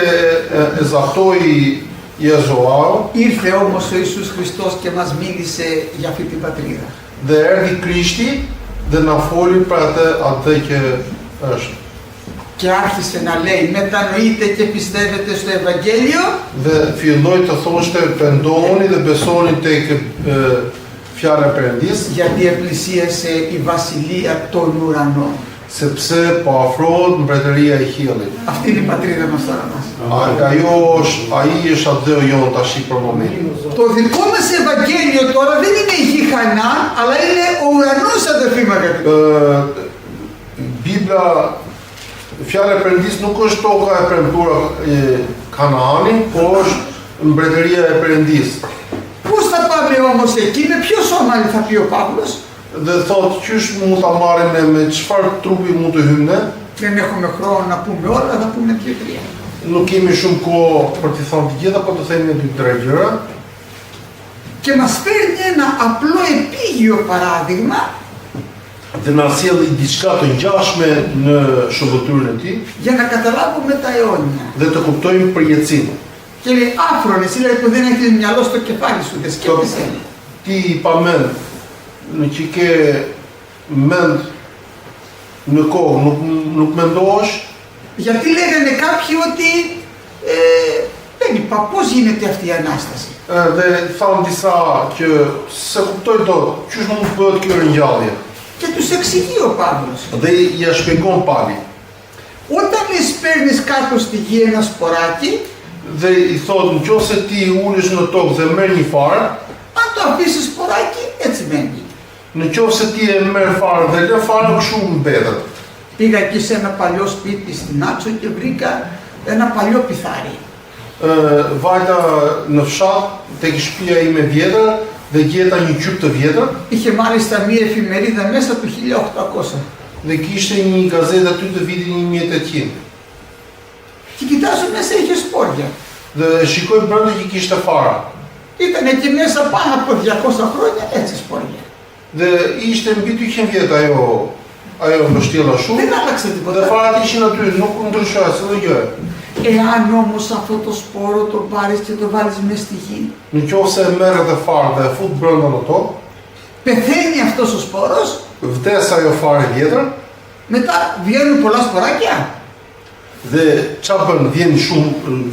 e zahtoi Jezuau. Ήρθε όμως ο Ιησούς Χριστός και μας μίλησε για αυτή την πατρίδα. Dhe erdhi Krishti dhe na foli për atë që është. Και άρχισε να λέει, μετανοείτε και πιστεύετε στο Ευαγγέλιο. Dhe filloi të thoshte pendohuni dhe besoni tek fjala e Perëndis, γιατί επλησίασε η βασιλεία των ουρανών. Sepse po afrohet mbretëria e qiellit. Αυτή είναι η πατρίδα μας τώρα μας. Ai është atë jon tash për momentin. Το δικό μας Ευαγγέλιο τώρα δεν είναι η γη Χανaan, αλλά είναι ο ουρανός, αδελφοί μου αγαπητοί. Bibla, fjala e Perëndis nuk është toka e premtuar e Kanaanit, por është mbretëria e Perëndis. Πώς θα πάμε όμως εκεί, με ποιο σώμα θα πει ο Παύλος? Dhe thot, qysh mund ta marrim me çfarë trupi mund të hyjmë ne? Δεν έχουμε χρόνο να πούμε όλα, θα πούμε 2-3. Nuk kemi shumë kohë për të thënë të gjitha, po të themi 2-3 gjëra. Και μας φέρνει ένα απλό επίγειο παράδειγμα Dhe na sjelli diçka të ngjashme në shëmbëtyrën e tij για να καταλάβουμε τα αιώνια. dhe të kuptojmë përjetësinë. Και λέει άφρον, εσύ λέει που δεν έχεις μυαλό στο κεφάλι σου, δεν σκέφτεσαι. Ti pa mend, në që ke mend në kohë, nuk mendohesh. Γιατί λέγανε κάποιοι ότι δεν είπα πώς γίνεται αυτή η Ανάσταση. Dhe thanë disa që se kuptoj dot, qysh mund të bëhet kjo ringjallje. Και τους εξηγεί ο Παύλος. Dhe ja shpjegon Pali. Όταν παίρνεις κάτω στη γη ένα σποράκι, Dhe i thotë, nëse ti ulesh në tokë dhe merr një farë, αν το αφήσεις σποράκι, έτσι μένει. nëse ti e merr farë dhe lë farën kështu mbetet. Πήγα εκεί σε ένα παλιό σπίτι στην Άτσο και βρήκα ένα παλιό πιθάρι. Vajta në fshat tek shtëpia ime vjetër dhe gjeta një qyp të vjetër. Είχε μάλιστα μία εφημερίδα μέσα του 1800. Dhe kishte një gazetë aty të vitit 1800. Και κοιτάζω μέσα είχε σπόρια. Dhe shikoj brenda që kishte fara. Ήταν εκεί μέσα πάνω από 200 χρόνια έτσι σπόρια. Dhe ishte mbi 200 vjet ajo mbështjella shumë. Δεν άλλαξε τίποτα. Dhe farat ishin aty, nuk ndryshoi asnjë gjë. Εάν όμως αυτό το σπόρο το πάρεις και το βάλεις μέσα στη γη, Nëse merret e farë dhe e fut brenda në tokë, πεθαίνει αυτός ο σπόρος, vdes ajo farë e vjetër, μετά βγαίνουν πολλά σποράκια. dhe ç'a bën,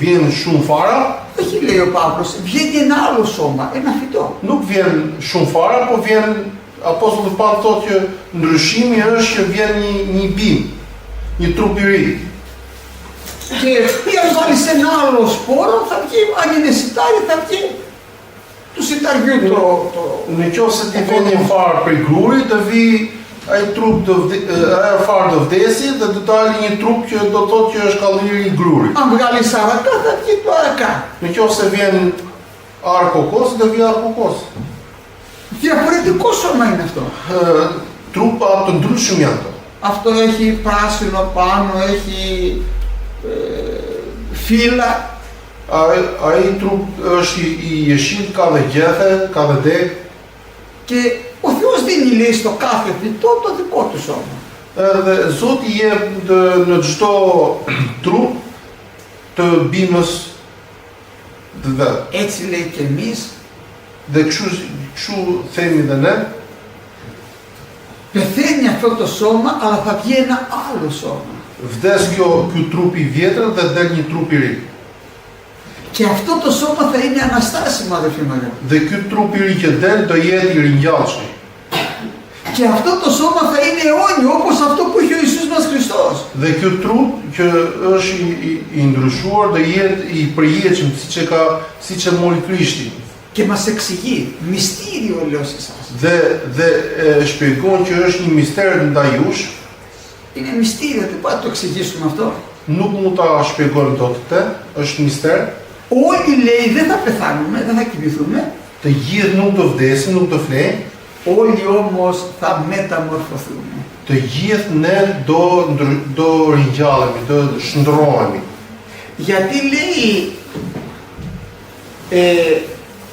vjen shumë fara, Όχι, λέει ο Παύλος, βγαίνει ένα άλλο σώμα, ένα φυτό. nuk vjen shumë fara, po vjen apostulli Paul thotë që ndryshimi është që vjen një bim, një trup i ri. Και αν βάλεις ένα άλλο σπόρο θα βγει, αν είναι σιτάρι θα βγει του σιταριού Në qoftë se ti vjen një farë prej grurit, të vi ai trup ajo farë të vdesit dhe do dalë një trup që do thotë që është kallëri i grurit. Αν βγάλεις αρακά θα βγει το αρακά. Në qoftë se vjen arë kokos, do vi arë kokos. Διαφορετικό σώμα είναι αυτό. Trupa të ndryshëm janë to. Αυτό έχει πράσινο πάνω, έχει φύλλα. Ai trup është i jeshil, ka dhe gjethe, ka dhe deg. Και ο Θεός δίνει λέει στο κάθε φυτό το δικό του σώμα. Edhe Zoti jep në çdo trup të bimës të vet. Έτσι λέει και εμείς. Dhe kështu themi dhe ne. Πεθαίνει αυτό το σώμα, αλλά θα βγει ένα άλλο σώμα. Vdes ky trup i vjetër dhe del një trup i ri. Και αυτό το σώμα θα είναι αναστάσιμο, αδελφοί μου αγαπητοί. Dhe ky trup i ri që del do jetë i ringjallshëm. Και αυτό το σώμα θα είναι αιώνιο, όπως αυτό που είχε ο Ιησούς μας Χριστός. Dhe ky trup që është i ndryshuar do jetë i përjetshëm siç e mori Krishti. Και μας εξηγεί, μυστήριο λέω σε εσάς. Dhe shpjegon që është një mister ndaj jush. Είναι μυστήριο, δεν πάω να το εξηγήσουμε αυτό. Nuk mund ta shpjegojmë dot këtë, është mister. Όλοι λέει δεν θα πεθάνουμε, δεν θα κοιμηθούμε. Të gjithë nuk do vdesin, nuk do flejnë. Όλοι όμως θα μεταμορφωθούμε. Të gjithë ne do ringjallemi, do shndrohemi. Γιατί λέει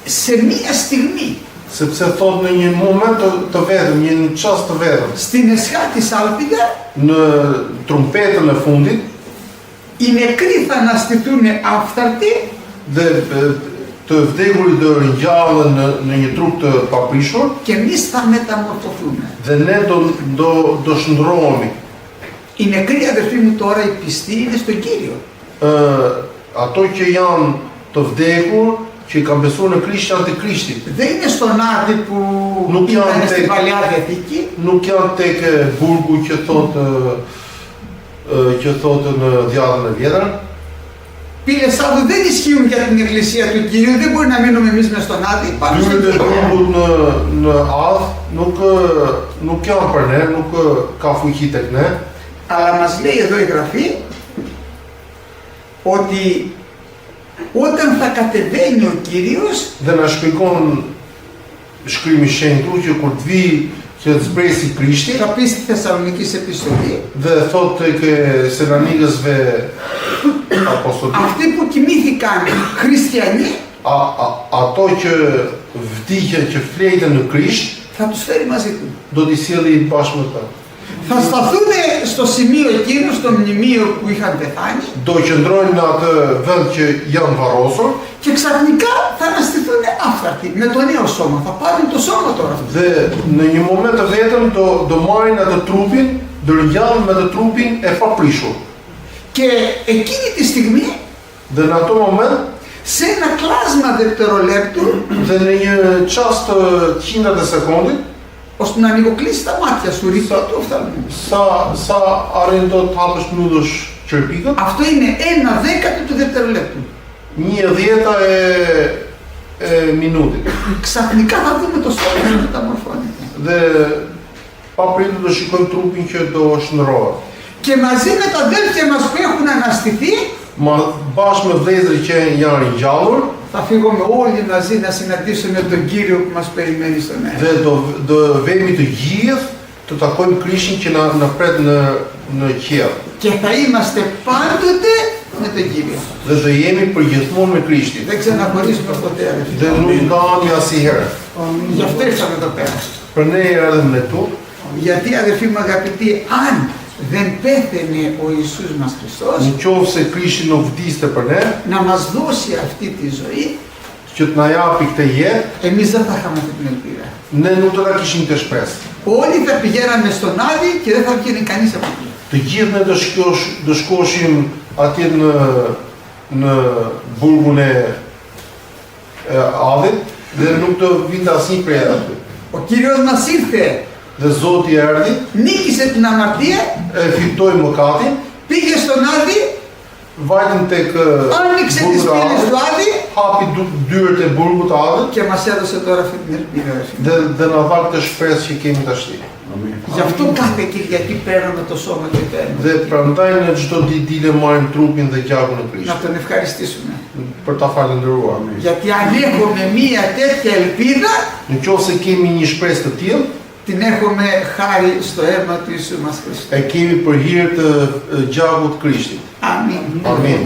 σε μία στιγμή. Sepse thot në një moment të vetëm, një çast të vetëm. Στην εσχά της άλπιδα. Në trumpetën e fundit. Οι νεκροί θα αναστηθούν άφθαρτοι. Dhe të vdekurit do ringjallen në një trup të paprishur. Και εμείς θα μεταμορφωθούμε. Dhe ne do shndrohemi. Οι νεκροί αδερφοί μου τώρα, οι πιστοί είναι στον Κύριο. Ato që janë të vdekur, që i kanë besuar në Krisht janë të Krishtit. Δεν είναι στον Άδη που ήταν στην Παλιά Διαθήκη. Nuk janë tek burgu që thotë në Djallën e Vjetër. Πύλες Άδου δεν ισχύουν για την Εκκλησία του Κυρίου, δεν μπορεί να μείνουμε εμείς μες στον Άδη. Πάμε στον Κύριο. Burgut në Adh nuk janë për ne, nuk ka fuqi tek ne. Αλλά μας λέει εδώ η Γραφή ότι όταν θα κατεβαίνει ο Κύριος, dhe na shpjegon shkrimi i shenjtur që kur të vi që të zbresi Krishti, θα πει στη Θεσσαλονικής επιστολή, dhe thotë tek Salonikësve apostolik, αυτοί που κοιμήθηκαν χριστιανοί, ato që vdiqën, që flejtën në Krisht, θα τους φέρει μαζί του. do t'i sjellë bashkë me ta. Θα σταθούν στο σημείο εκείνο, στο μνημείο που είχαν πεθάνει. Do qëndrojnë në atë vend që janë varrosur. Και ξαφνικά θα αναστηθούν άφθαρτοι με το νέο σώμα. Θα πάρουν το σώμα τώρα. Dhe në një moment të vetëm do marrin atë trupin, do ringjallen me atë trupin e paprishur. Και εκείνη τη στιγμή, Dhe në ato moment, σε ένα κλάσμα δευτερολέπτου, dhe në një çast të qindrat e sekondit, ώστε να ανοιγοκλείσει τα μάτια σου, ρητό του οφθαλμού. Sa arrin do të hapësh mbyllësh qërpikët. Αυτό είναι 1/10 του δευτερολέπτου. 1/10 e minutit. Ξαφνικά θα δούμε το σώμα να μεταμορφώνεται. Dhe papritur do shikojmë trupin që do shndrohet. Και μαζί με τα αδέλφια μας που έχουν αναστηθεί, Bashkë me vëllezërit që janë ringjallur, θα φύγουμε όλοι μαζί να συναντήσουμε τον Κύριο που μας περιμένει στον αέρα. Dhe do vemi të gjithë të takojmë Krishtin që na pret në qiell. Και θα είμαστε πάντοτε με τον Κύριο. Dhe do jemi përgjithmonë me Krishtin. Δεν ξαναχωρίζουμε ποτέ, αδελφοί. Dhe nuk ndahemi asnjëherë. Γι' αυτό ήρθαμε εδώ πέρα. Për ne erdhëm ne këtu, Γιατί, αδελφοί μου αγαπητοί, αν δεν πέθαινε ο Ιησούς μας Χριστός, në qoftë se Krishti nuk vdiste për ne, να μας δώσει αυτή τη ζωή, që të na japi këtë jetë, εμείς δεν θα είχαμε αυτή την ελπίδα. ne nuk do ta kishim të shpresë. Όλοι θα πηγαίναμε στον Άδη και δεν θα βγαίνει κανείς από εκεί. Të gjithë ne do shkoshim atje në burgun e Adhit dhe nuk do vinte asnjë prej aty. Ο Κύριος μας ήρθε, Dhe Zoti erdhi, νίκησε την αμαρτία, e fitoi mëkatin, πήγε στον Άδη vajtëm tek Άνοιξε τις πύλες του Άδη hapi dyert e burgut të Adit και μας έδωσε τώρα αυτή την ελπίδα. ρε φίλε. dhe na dha këtë shpresë që kemi tashti. Γι' αυτό κάθε Κυριακή παίρνουμε το σώμα και το αίμα. Dhe prandaj në çdo ditë dile marrim trupin dhe gjakun e Να Krishtit τον ευχαριστήσουμε. për ta falendëruar. Γιατί αν έχουμε μία τέτοια ελπίδα, Nëse kemi një shpresë të tillë, την έχουμε χάρη στο αίμα του Ιησού μας Χριστού. e kemi për hir të gjakut të Krishtit. Αμήν. Amin.